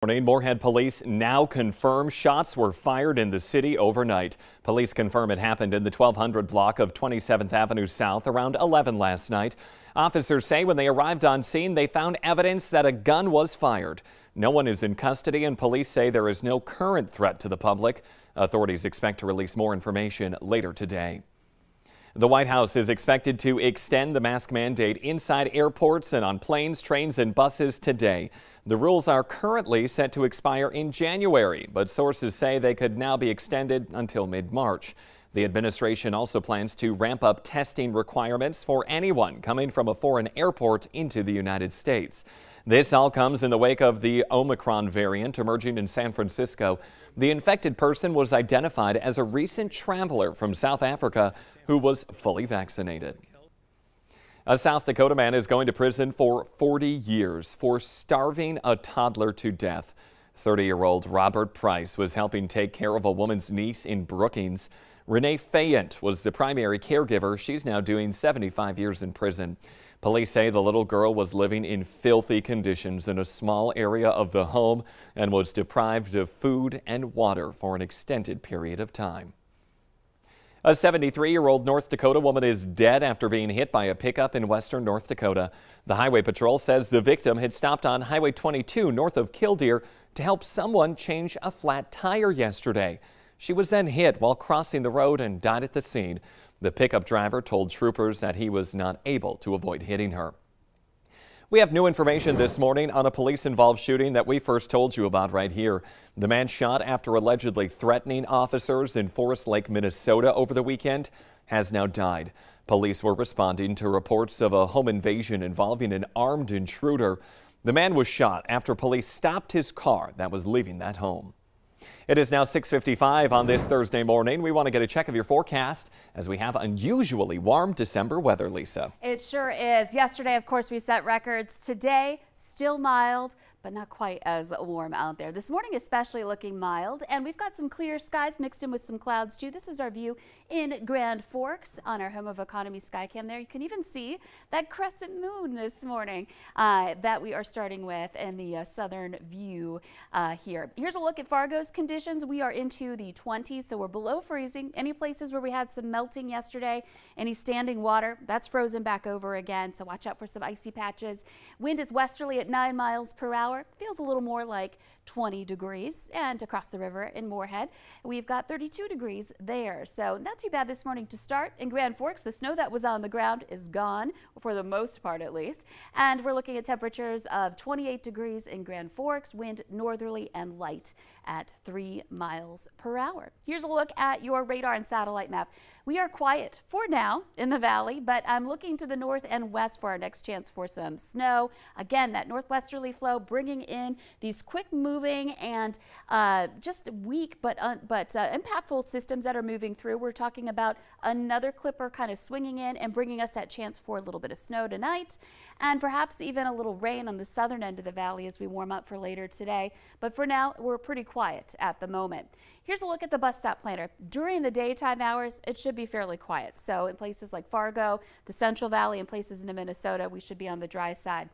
Morning. Morehead police now confirm shots were fired in the city overnight. Police confirm it happened in the 1200 block of 27th Avenue South around 11 last night. Officers say when they arrived on scene, they found evidence that a gun was fired. No one is in custody, and police say there is no current threat to the public. Authorities expect to release more information later today. The White House is expected to extend the mask mandate inside airports and on planes, trains, and buses today. The rules are currently set to expire in January, but sources say they could now be extended until mid-March. The administration also plans to ramp up testing requirements for anyone coming from a foreign airport into the United States. This all comes in the wake of the Omicron variant emerging in San Francisco. The infected person was identified as a recent traveler from South Africa who was fully vaccinated. A South Dakota man is going to prison for 40 years for starving a toddler to death. 30-year-old Robert Price was helping take care of a woman's niece in Brookings. Renee Fayent was the primary caregiver. She's now doing 75 years in prison. Police say the little girl was living in filthy conditions in a small area of the home and was deprived of food and water for an extended period of time. A 73-year-old North Dakota woman is dead after being hit by a pickup in western North Dakota. The Highway Patrol says the victim had stopped on Highway 22 north of Killdeer to help someone change a flat tire yesterday. She was then hit while crossing the road and died at the scene. The pickup driver told troopers that he was not able to avoid hitting her. We have new information this morning on a police-involved shooting that we first told you about right here. The man shot after allegedly threatening officers in Forest Lake, Minnesota over the weekend has now died. Police were responding to reports of a home invasion involving an armed intruder. The man was shot after police stopped his car that was leaving that home. It is now 6:55 on this Thursday morning. We want to get a check of your forecast as we have unusually warm December weather, Lisa. It sure is. Yesterday, of course, we set records. Today, still mild, but not quite as warm out there. This morning especially looking mild, and we've got some clear skies mixed in with some clouds too. This is our view in Grand Forks on our Home of Economy Skycam there. You can even see that crescent moon this morning that we are starting with in the southern view here. Here's a look at Fargo's conditions. We are into the 20s, so we're below freezing. Any places where we had some melting yesterday, any standing water, that's frozen back over again, so watch out for some icy patches. Wind is westerly at 9 miles per hour. Feels a little more like 20 degrees. And across the river in Morehead, we've got 32 degrees there. So not too bad this morning to start. In Grand Forks, the snow that was on the ground is gone, for the most part at least. And we're looking at temperatures of 28 degrees in Grand Forks, wind northerly and light at 3 miles per hour. Here's a look at your radar and satellite map. We are quiet for now in the valley, but I'm looking to the north and west for our next chance for some snow. Again, that northwesterly flow bringing in these quick moving and just weak but impactful systems that are moving through. We're talking about another clipper kind of swinging in and bringing us that chance for a little bit of snow tonight, and perhaps even a little rain on the southern end of the valley as we warm up for later today. But for now, we're pretty quiet at the moment. Here's a look at the bus stop planner. During the daytime hours, it should be fairly quiet. So in places like Fargo, the Central Valley, and places in Minnesota, we should be on the dry side.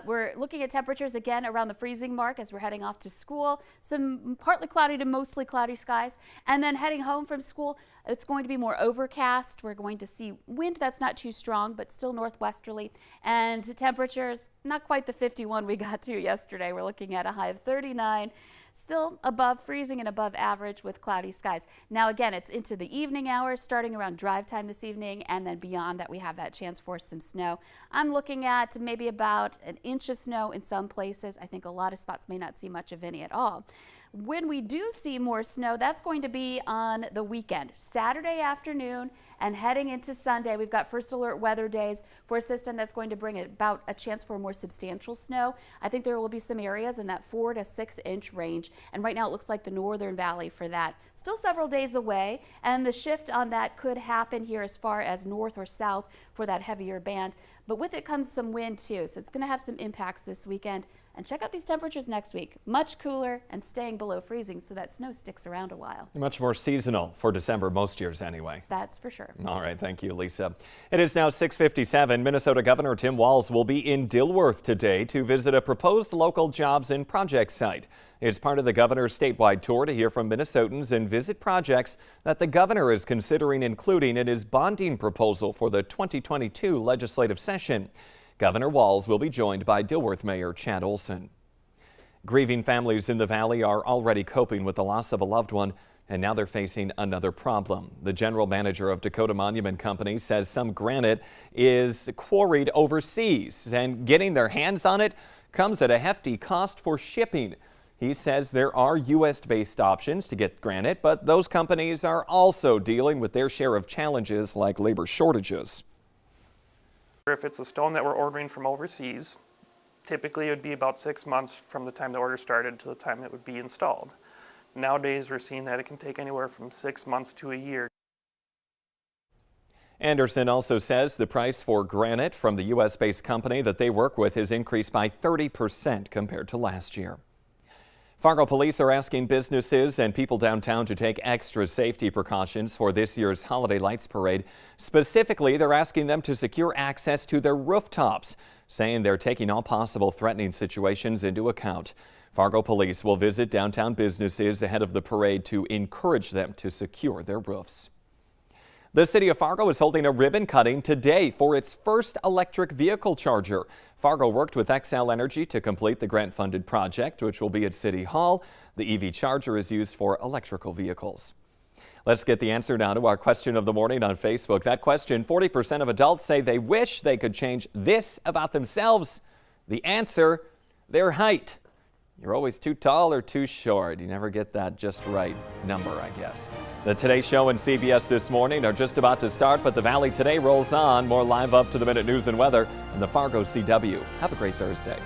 We're looking at temperatures again around the freezing mark as we're heading off to school. Some partly cloudy to mostly cloudy skies. And then heading home from school, it's going to be more overcast. We're going to see wind that's not too strong, but still northwesterly. And temperatures, not quite the 51 we got to yesterday. We're looking at a high of 39. Still above freezing and above average with cloudy skies. Now again, it's into the evening hours, starting around drive time this evening, and then beyond that we have that chance for some snow. I'm looking at maybe about an inch of snow in some places. I think a lot of spots may not see much of any at all. When we do see more snow, that's going to be on the weekend, Saturday afternoon and heading into Sunday. We've got first alert weather days for a system that's going to bring about a chance for more substantial snow. I think there will be some areas in that 4 to 6 inch range. And right now it looks like the northern valley for that. Still several days away, and the shift on that could happen here as far as north or south for that heavier band. But with it comes some wind too, so it's going to have some impacts this weekend. And check out these temperatures next week. Much cooler and staying below freezing, so that snow sticks around a while. Much more seasonal for December most years anyway. That's for sure. All right, thank you, Lisa. It is now 6:57. Minnesota Governor Tim Walz will be in Dilworth today to visit a proposed local jobs and project site. It's part of the governor's statewide tour to hear from Minnesotans and visit projects that the governor is considering including in his bonding proposal for the 2022 legislative session. Governor Walz will be joined by Dilworth Mayor Chad Olson. Grieving families in the valley are already coping with the loss of a loved one, and now they're facing another problem. The general manager of Dakota Monument Company says some granite is quarried overseas, and getting their hands on it comes at a hefty cost for shipping. He says there are U.S.-based options to get granite, but those companies are also dealing with their share of challenges like labor shortages. If it's a stone that we're ordering from overseas, typically it would be about 6 months from the time the order started to the time it would be installed. Nowadays, we're seeing that it can take anywhere from 6 months to a year. Anderson also says the price for granite from the U.S.-based company that they work with has increased by 30% compared to last year. Fargo police are asking businesses and people downtown to take extra safety precautions for this year's Holiday Lights Parade. Specifically, they're asking them to secure access to their rooftops, saying they're taking all possible threatening situations into account. Fargo police will visit downtown businesses ahead of the parade to encourage them to secure their roofs. The city of Fargo is holding a ribbon cutting today for its first electric vehicle charger. Fargo worked with Xcel Energy to complete the grant-funded project, which will be at City Hall. The EV charger is used for electrical vehicles. Let's get the answer now to our question of the morning on Facebook. That question, 40% of adults say they wish they could change this about themselves. The answer, their height. You're always too tall or too short. You never get that just right number, I guess. The Today Show and CBS This Morning are just about to start, but the Valley Today rolls on. More live up-to-the-minute news and weather in the Fargo CW. Have a great Thursday.